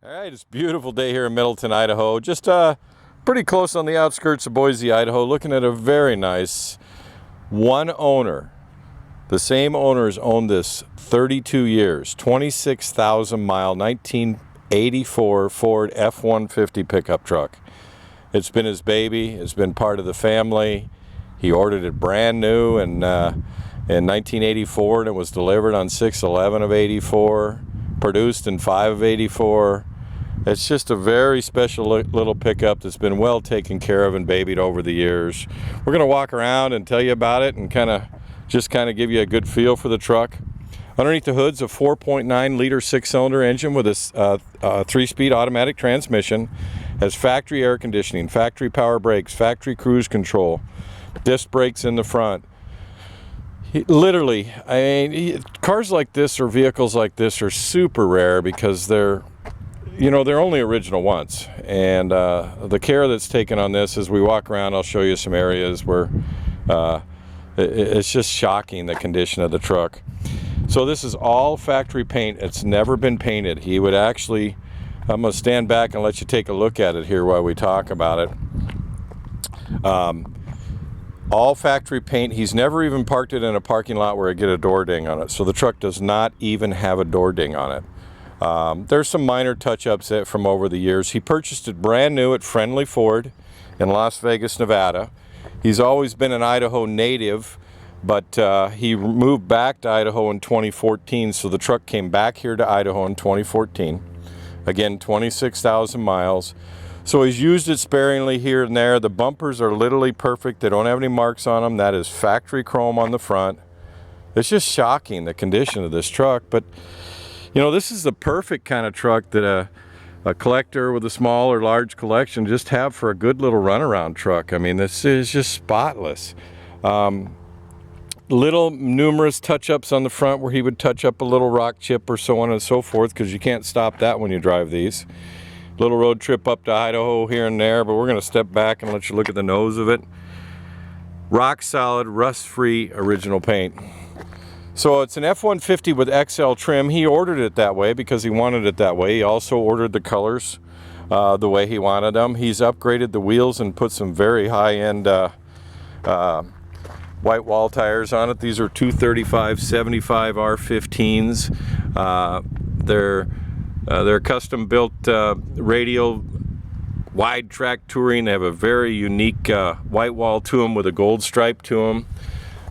All right, it's a beautiful day here in Middleton, Idaho. Just pretty close on the outskirts of Boise, Idaho, looking at a very nice one owner. The same owners owned this 32 years, 26,000 mile, 1984 Ford F-150 pickup truck. It's been his baby. It's been part of the family. He ordered it brand new in 1984, and it was delivered on 6/11 of 84, produced in 5 of 84. It's just a very special little pickup that's been well taken care of and babied over the years. We're going to walk around and tell you about it and kind of give you a good feel for the truck. Underneath the hood's a 4.9 liter 6-cylinder engine with a 3-speed automatic transmission. Has factory air conditioning, factory power brakes, factory cruise control, disc brakes in the front. Literally, I mean, cars like this or vehicles like this are super rare because they're only original once, and the care that's taken on this as we walk around, I'll show you some areas where it's just shocking, the condition of the truck. So this is all factory paint. It's never been painted. He would actually, I'm going to stand back and let you take a look at it here while we talk about it. All factory paint. He's never even parked it in a parking lot where I get a door ding on it. So the truck does not even have a door ding on it. There's some minor touch-ups from over the years. He purchased it brand new at Friendly Ford in Las Vegas, Nevada. He's always been an Idaho native, but he moved back to Idaho in 2014, so the truck came back here to Idaho in 2014. Again, 26,000 miles. So he's used it sparingly here and there. The bumpers are literally perfect. They don't have any marks on them. That is factory chrome on the front. It's just shocking, the condition of this truck, but this is the perfect kind of truck that a collector with a small or large collection just have for a good little runaround truck. I mean, this is just spotless. Numerous touch-ups on the front where he would touch up a little rock chip or so on and so forth, because you can't stop that when you drive these. Little road trip up to Idaho here and there, but we're going to step back and let you look at the nose of it. Rock solid, rust-free original paint. So it's an F-150 with XL trim. He ordered it that way because he wanted it that way. He also ordered the colors the way he wanted them. He's upgraded the wheels and put some very high-end white wall tires on it. These are 235/75 R15s. They're custom-built radial wide track touring. They have a very unique white wall to them with a gold stripe to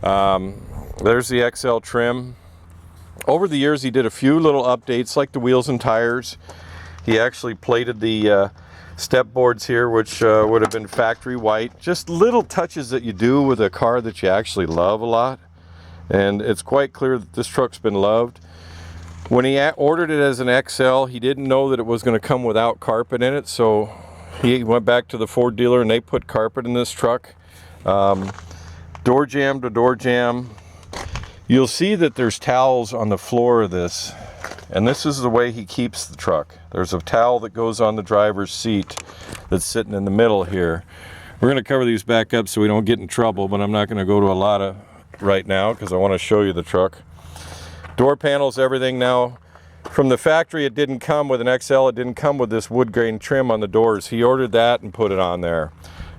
them. There's the XL trim. Over the years, he did a few little updates like the wheels and tires. He actually plated the step boards here, which would have been factory white. Just little touches that you do with a car that you actually love a lot. And it's quite clear that this truck's been loved. When he ordered it as an XL, he didn't know that it was going to come without carpet in it, so he went back to the Ford dealer and they put carpet in this truck. Door jamb to door jamb. You'll see that there's towels on the floor of this, and this is the way he keeps the truck. There's a towel that goes on the driver's seat that's sitting in the middle here. We're going to cover these back up so we don't get in trouble, but I'm not going to go to a lot of right now because I want to show you the truck. Door panels, everything now. From the factory, it didn't come with an XL. It didn't come with this wood grain trim on the doors. He ordered that and put it on there.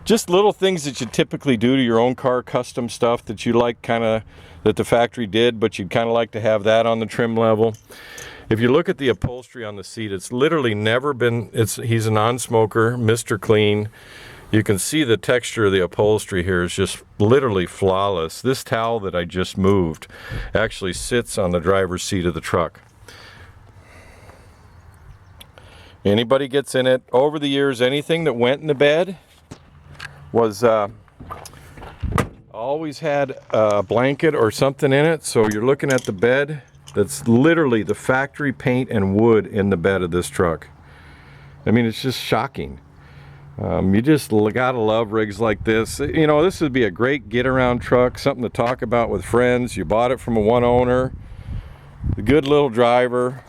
Just little things that you typically do to your own car, custom stuff that you like that the factory did, but you'd kind of like to have that on the trim level. If you look at the upholstery on the seat, it's literally never been, he's a non-smoker, Mr. Clean. You can see the texture of the upholstery here is just literally flawless. This towel that I just moved actually sits on the driver's seat of the truck. Anybody gets in it, over the years, anything that went in the bed was always had a blanket or something in it. So you're looking at the bed that's literally the factory paint and wood in the bed of this truck. I mean, it's just shocking. You just gotta love rigs like this. This would be a great get around truck, something to talk about with friends. You bought it from a one owner, a good little driver,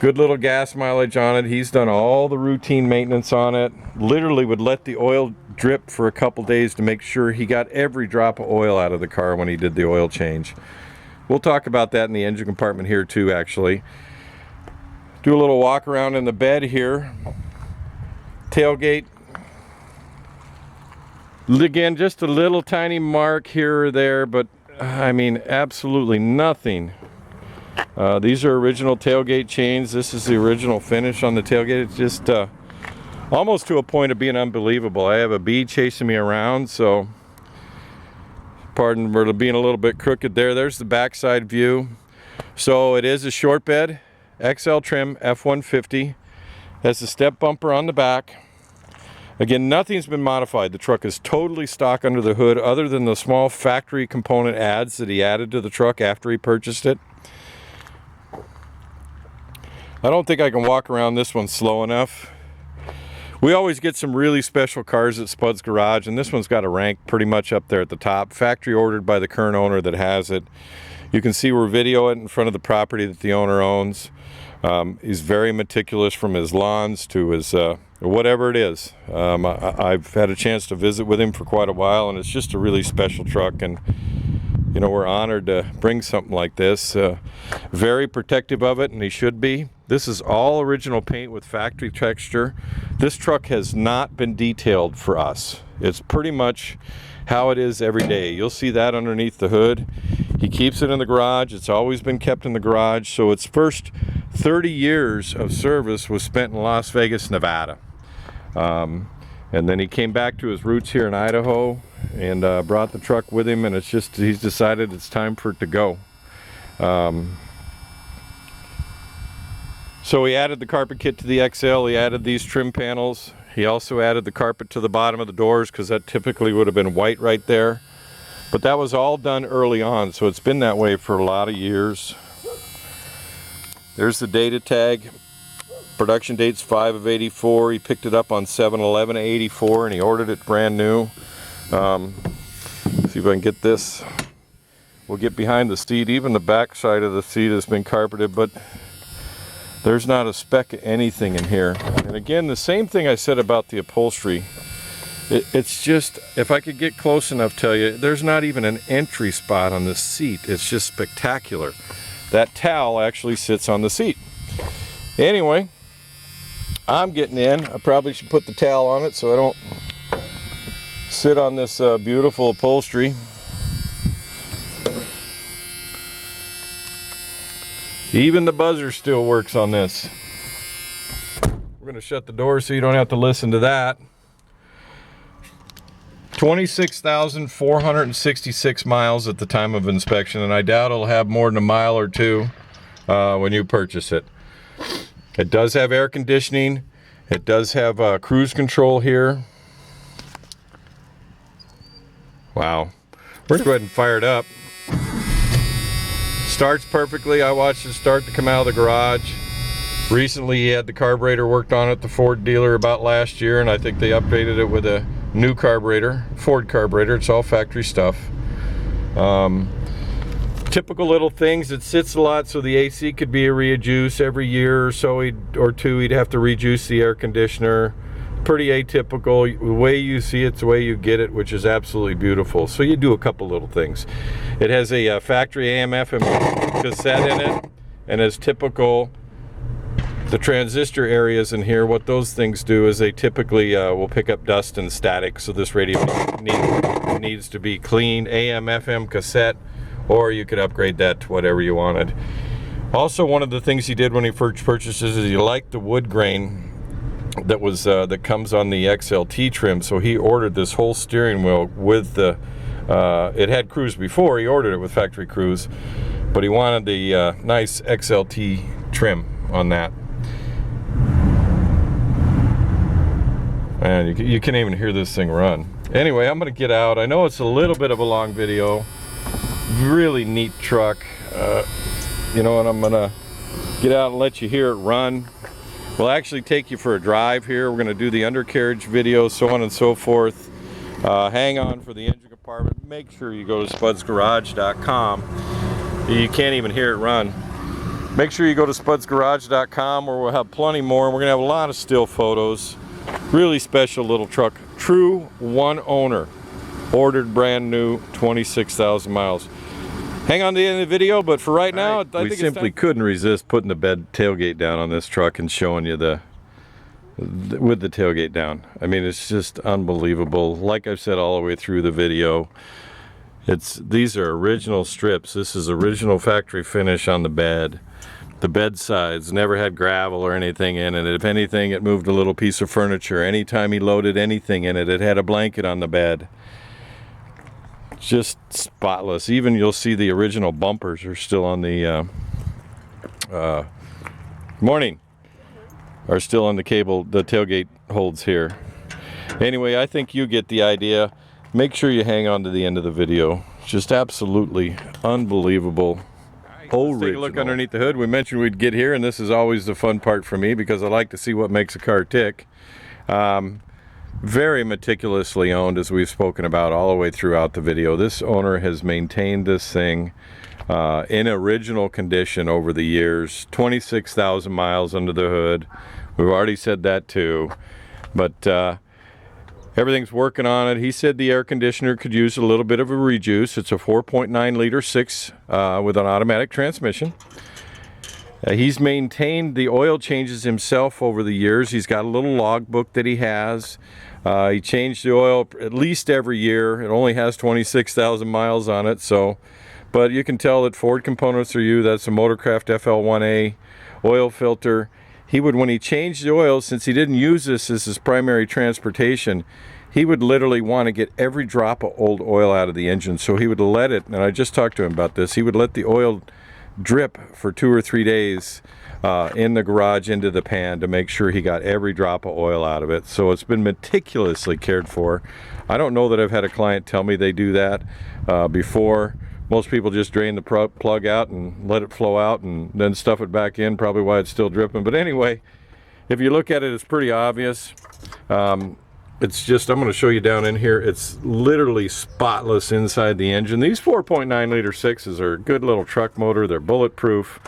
good little gas mileage on it. He's done all the routine maintenance on it. Literally would let the oil drip for a couple days to make sure he got every drop of oil out of the car when he did the oil change. We'll talk about that in the engine compartment here too, actually. Do a little walk around in the bed here. Tailgate. Again, just a little tiny mark here or there, but I mean, absolutely nothing. These are original tailgate chains. This is the original finish on the tailgate. It's just almost to a point of being unbelievable. I have a bee chasing me around, so pardon for being a little bit crooked there. There's the backside view. So it is a short bed, XL trim, F150. Has the step bumper on the back. Again, nothing's been modified. The truck is totally stock under the hood, other than the small factory component adds that he added to the truck after he purchased it. I don't think I can walk around this one slow enough. We always get some really special cars at Spud's Garage, and this one's got a rank pretty much up there at the top. Factory ordered by the current owner that has it. You can see we're videoing it in front of the property that the owner owns. He's very meticulous, from his lawns to his whatever it is. I've had a chance to visit with him for quite a while, and it's just a really special truck, and you know, we're honored to bring something like this. Very protective of it, and he should be. This is all original paint with factory texture. This truck has not been detailed for us. It's pretty much how it is every day. You'll see that underneath the hood. He keeps it in the garage. It's always been kept in the garage. So its first 30 years of service was spent in Las Vegas, Nevada. And then he came back to his roots here in Idaho and brought the truck with him, and it's just, he's decided it's time for it to go. So he added the carpet kit to the XL. He added these trim panels. He also added the carpet to the bottom of the doors, because that typically would have been white right there. But that was all done early on, so it's been that way for a lot of years. There's the data tag. Production date's 5/84. He picked it up on 7/11/84, and he ordered it brand new. See if I can get this. We'll get behind the seat. Even the back side of the seat has been carpeted, but there's not a speck of anything in here. And again, the same thing I said about the upholstery. It's just, if I could get close enough, tell you, there's not even an entry spot on this seat. It's just spectacular. That towel actually sits on the seat. Anyway, I'm getting in. I probably should put the towel on it so I don't sit on this beautiful upholstery. Even the buzzer still works on this. We're going to shut the door so you don't have to listen to that. 26,466 miles at the time of inspection, and I doubt it'll have more than a mile or two when you purchase it. It does have air conditioning. It does have cruise control here. Wow. We're going to go ahead and fire it up. Starts perfectly. I watched it start to come out of the garage. Recently he had the carburetor worked on at the Ford dealer about last year, and I think they updated it with a new carburetor, Ford carburetor. It's all factory stuff. Typical little things. It sits a lot, so the AC could be a rejuice every year or so, or two. He'd have to rejuice the air conditioner. Pretty atypical. The way you see it's the way you get it, which is absolutely beautiful. So you do a couple little things. It has a factory AM/FM cassette in it, and as typical, the transistor areas in here, what those things do is they typically will pick up dust and static, so this radio needs to be cleaned. AM/FM cassette, or you could upgrade that to whatever you wanted. Also, one of the things he did when he first purchased this is he liked the wood grain that was that comes on the XLT trim, so he ordered this whole steering wheel with the it had cruise before. He ordered it with factory cruise, but he wanted the nice XLT trim on that. And you can't even hear this thing run. Anyway, I'm gonna get out. I know it's a little bit of a long video. Really neat truck. You know, and I'm gonna get out and let you hear it run. We'll actually take you for a drive here. We're gonna do the undercarriage video, so on and so forth. Hang on for the engine compartment. Make sure you go to spudsgarage.com. You can't even hear it run. Make sure you go to spudsgarage.com, where we'll have plenty more. We're gonna have a lot of still photos. Really special little truck. True one owner. Ordered brand new, 26,000 miles. hang on to the end of the video, but for right now, I think we simply couldn't resist putting the bed tailgate down on this truck and showing you with the tailgate down. I mean, it's just unbelievable. Like I've said all the way through the video, these are original strips. This is original factory finish on the bed. The bed sides never had gravel or anything in it. If anything, it moved a little piece of furniture. Anytime he loaded anything in it, it had a blanket on the bed. Just spotless. Even you'll see the original bumpers are still on the morning. Are still on the cable, the tailgate holds here. Anyway, I think you get the idea. Make sure you hang on to the end of the video. Just absolutely unbelievable. Let's take a look underneath the hood. We mentioned we'd get here, and this is always the fun part for me because I like to see what makes a car tick. Very meticulously owned, as we've spoken about all the way throughout the video. This owner has maintained this thing in original condition over the years. 26,000 miles under the hood. We've already said that too, but everything's working on it. He said the air conditioner could use a little bit of a rejuice. It's a 4.9 liter 6 with an automatic transmission. He's maintained the oil changes himself over the years. He's got a little log book that he has. He changed the oil at least every year. It only has 26,000 miles on it, so. But you can tell that Ford components are used. That's a Motorcraft FL1A oil filter. He would, when he changed the oil, since he didn't use this as his primary transportation, he would literally want to get every drop of old oil out of the engine. So he would let it, and I just talked to him about this, he would let the oil drip for 2 or 3 days in the garage into the pan to make sure he got every drop of oil out of it. So it's been meticulously cared for. I don't know that I've had a client tell me they do that before. Most people just drain the plug out and let it flow out and then stuff it back in, probably why it's still dripping. But anyway, if you look at it, it's pretty obvious. It's just, I'm going to show you down in here, it's literally spotless inside the engine. These 4.9 liter 6s are a good little truck motor. They're bulletproof.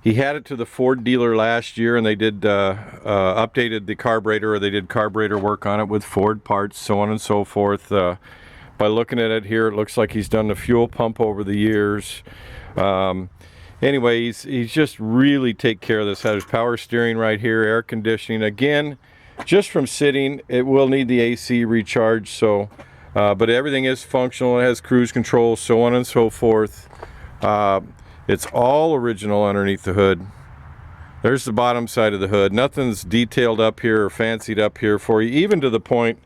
He had it to the Ford dealer last year, and they did updated the carburetor, or they did carburetor work on it with Ford parts, so on and so forth. By looking at it here, it looks like he's done the fuel pump over the years. Anyway, he's just really take care of this. Has power steering right here, air conditioning. Again, just from sitting, it will need the AC recharge. So, but everything is functional. It has cruise control, so on and so forth. It's all original underneath the hood. There's the bottom side of the hood. Nothing's detailed up here or fancied up here for you, even to the point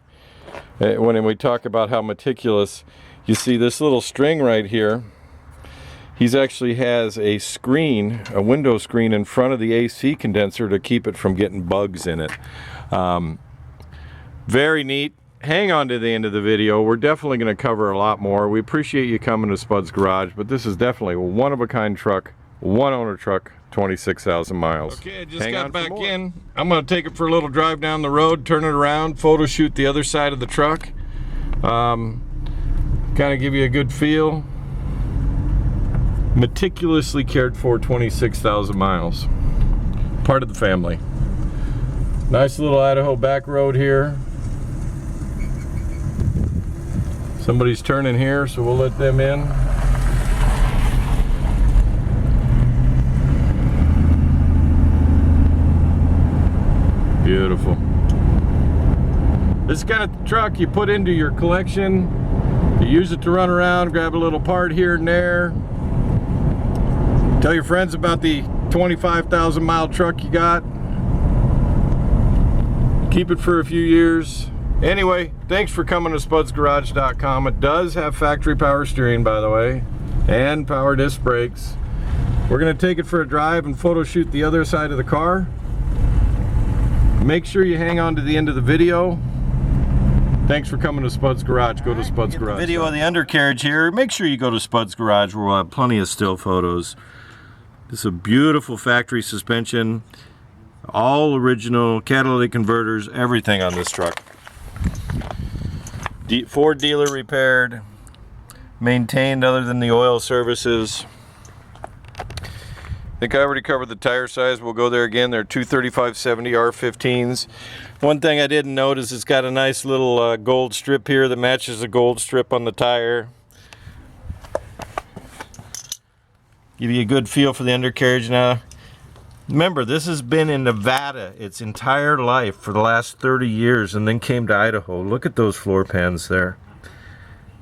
when we talk about how meticulous, you see this little string right here. He's actually has a screen, a window screen in front of the AC condenser to keep it from getting bugs in it. Very neat. Hang on to the end of the video. We're definitely going to cover a lot more. We appreciate you coming to Spud's Garage, but this is definitely a one-of-a-kind truck, one-owner truck, 26,000 miles. Okay, I just got back in. I'm going to take it for a little drive down the road, turn it around, photo shoot the other side of the truck. Kind of give you a good feel. Meticulously cared for, 26,000 miles. Part of the family. Nice little Idaho back road here. Somebody's turning here, so we'll let them in. Beautiful. This kind of truck you put into your collection. You use it to run around, grab a little part here and there. Tell your friends about the 25,000 mile truck you got. Keep it for a few years. Anyway, thanks for coming to spudsgarage.com. It does have factory power steering, by the way, and power disc brakes. We're going to take it for a drive and photo shoot the other side of the car. Make sure you hang on to the end of the video. Thanks for coming to Spud's Garage. Go to Spud's Garage. Video of the undercarriage here. Make sure you go to Spud's Garage where we'll have plenty of still photos. This is a beautiful factory suspension. All original catalytic converters, everything on this truck. Ford dealer repaired, maintained other than the oil services. I think I already covered the tire size. We'll go there again. They're 235/70 R15s. One thing I didn't notice, it's got a nice little gold strip here that matches the gold strip on the tire. Give you a good feel for the undercarriage now. Remember, this has been in Nevada its entire life for the last 30 years and then came to Idaho. Look at those floor pans there.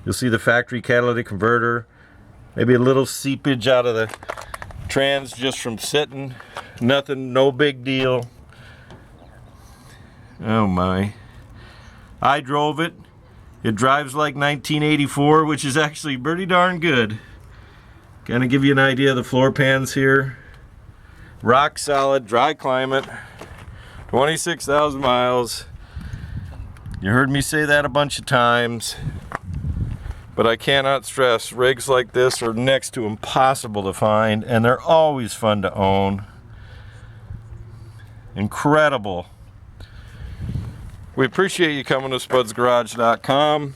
You'll see the factory catalytic converter. Maybe a little seepage out of the trans just from sitting. Nothing, no big deal. Oh my. I drove it. It drives like 1984, which is actually pretty darn good. Kind of give you an idea of the floor pans here. Rock solid, dry climate, 26,000 miles. You heard me say that a bunch of times, but I cannot stress, rigs like this are next to impossible to find, and they're always fun to own. Incredible. We appreciate you coming to spudsgarage.com.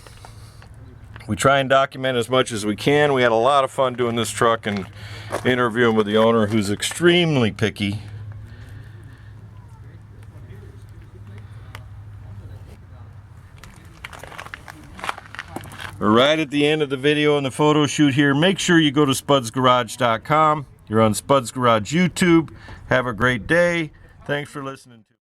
We try and document as much as we can. We had a lot of fun doing this truck and interviewing with the owner, who's extremely picky. We're right at the end of the video and the photo shoot here. Make sure you go to spudsgarage.com. You're on Spuds Garage YouTube. Have a great day. Thanks for listening to